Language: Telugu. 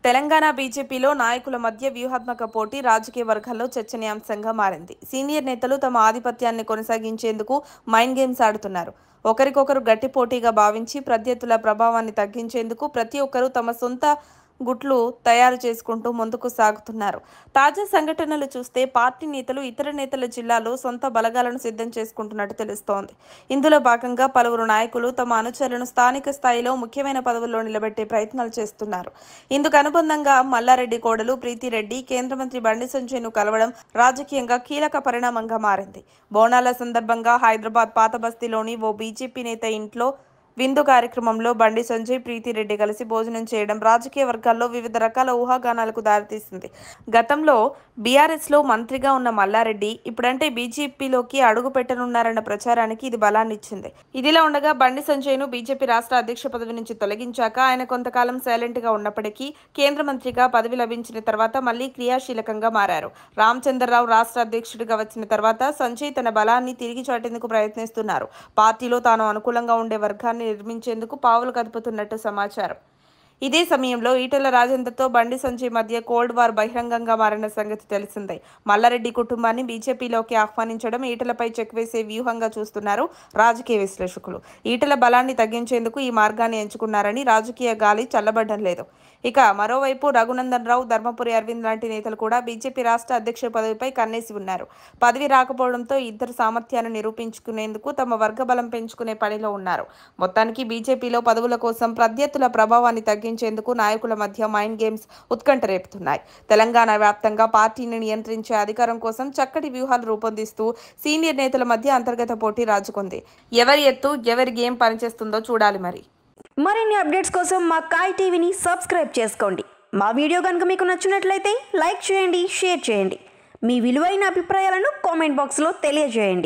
తెలంగాణ బీజేపీలో నాయకుల మధ్య వ్యూహాత్మక పోటీ రాజకీయ వర్గాల్లో చర్చనీయాంశంగా మారింది. సీనియర్ నేతలు తమ ఆధిపత్యాన్ని కొనసాగించేందుకు మైండ్ గేమ్స్ ఆడుతున్నారు. ఒకరికొకరు గట్టి పోటీగా భావించి ప్రత్యర్థుల ప్రభావాన్ని తగ్గించేందుకు ప్రతి ఒక్కరూ తమ సొంత గుట్లు తయారు చేసుకుంటూ ముందుకు సాగుతున్నారు. తాజా సంఘటనలు చూస్తే పార్టీ నేతలు ఇతర నేతల జిల్లాలో సొంత బలగాలను సిద్ధం చేసుకుంటున్నట్టు తెలుస్తోంది. ఇందులో భాగంగా పలువురు నాయకులు తమ అనుచరులను స్థానిక స్థాయిలో ముఖ్యమైన పదవుల్లో నిలబెట్టే ప్రయత్నాలు చేస్తున్నారు. ఇందుకు అనుబంధంగా మల్లారెడ్డి కోడలు ప్రీతిరెడ్డి కేంద్ర మంత్రి బండి సంజయ్ను కలవడం రాజకీయంగా కీలక పరిణామంగా మారింది. బోనాల సందర్భంగా హైదరాబాద్ పాత బస్తీలోని ఓ బీజేపీ నేత ఇంట్లో విందు కార్యక్రమంలో బండి సంజయ్, ప్రీతిరెడ్డి కలిసి భోజనం చేయడం రాజకీయ వర్గాల్లో వివిధ రకాల ఊహాగానాలకు దారితీసింది. గతంలో బీఆర్ఎస్లో మంత్రిగా ఉన్న మల్లారెడ్డి ఇప్పుడంటే బీజేపీలోకి అడుగు పెట్టనున్నారన్న ప్రచారానికి ఇది బలాన్నిచ్చింది. ఇదిలా ఉండగా బండి సంజయ్ను బీజేపీ రాష్ట్ర అధ్యక్ష పదవి నుంచి తొలగించాక ఆయన కొంతకాలం సైలెంట్గా ఉన్నప్పటికీ కేంద్ర మంత్రిగా పదవి లభించిన తర్వాత మళ్లీ క్రియాశీలకంగా మారారు. రామచంద్రరావు రాష్ట్ర అధ్యక్షుడిగా వచ్చిన తర్వాత సంజయ్ తన బలాన్ని తిరిగి చాటేందుకు ప్రయత్నిస్తున్నారు. పార్టీలో తాను అనుకూలంగా ఉండే వర్గాన్ని నిర్మించేందుకు పావులు కదుపుతున్నట్టు సమాచారం. ఇదే సమయంలో ఈటెల రాజేందర్తో బండి సంజయ్ మధ్య కోల్డ్ వార్ బహిరంగంగా మారిన సంగతి తెలిసిందే. మల్లారెడ్డి కుటుంబాన్ని బీజేపీలోకి ఆహ్వానించడం ఈటెలపై చెక్ వేసే వ్యూహంగా చూస్తున్నారు రాజకీయ విశ్లేషకులు. ఈటెల బలాన్ని తగ్గించేందుకు ఈ మార్గాన్ని ఎంచుకున్నారని రాజకీయ గాలి చల్లబడ్డం లేదు. ఇక మరోవైపు రఘునందన్ రావు, ధర్మపురి అరవింద్ లాంటి నేతలు కూడా బీజేపీ రాష్ట్ర అధ్యక్ష పదవిపై కన్నేసి ఉన్నారు. పదవి రాకపోవడంతో ఇద్దరు సామర్థ్యాన్ని నిరూపించుకునేందుకు తమ వర్గ బలం పెంచుకునే పనిలో ఉన్నారు. మొత్తానికి బీజేపీలో పదవుల కోసం ప్రత్యర్థుల ప్రభావాన్ని తగ్గించేందుకు నాయకుల మధ్య మైండ్ గేమ్స్ ఉత్కంఠ రేపుతున్నాయి. తెలంగాణ వ్యాప్తంగా పార్టీని నియంత్రించే అధికారం కోసం చక్కటి వ్యూహాలు రూపొందిస్తూ సీనియర్ నేతల మధ్య అంతర్గత పోటీ రాజుకుంది. ఎవరి ఎత్తు ఎవరి గేమ్ పనిచేస్తుందో చూడాలి. మరిన్ని అప్డేట్స్ కోసం మా కాయ్ టీవీని సబ్స్క్రైబ్ చేసుకోండి. మా వీడియో కనుక మీకు నచ్చినట్లయితే లైక్ చేయండి, షేర్ చేయండి. మీ విలువైన అభిప్రాయాలను కామెంట్ బాక్స్లో తెలియజేయండి.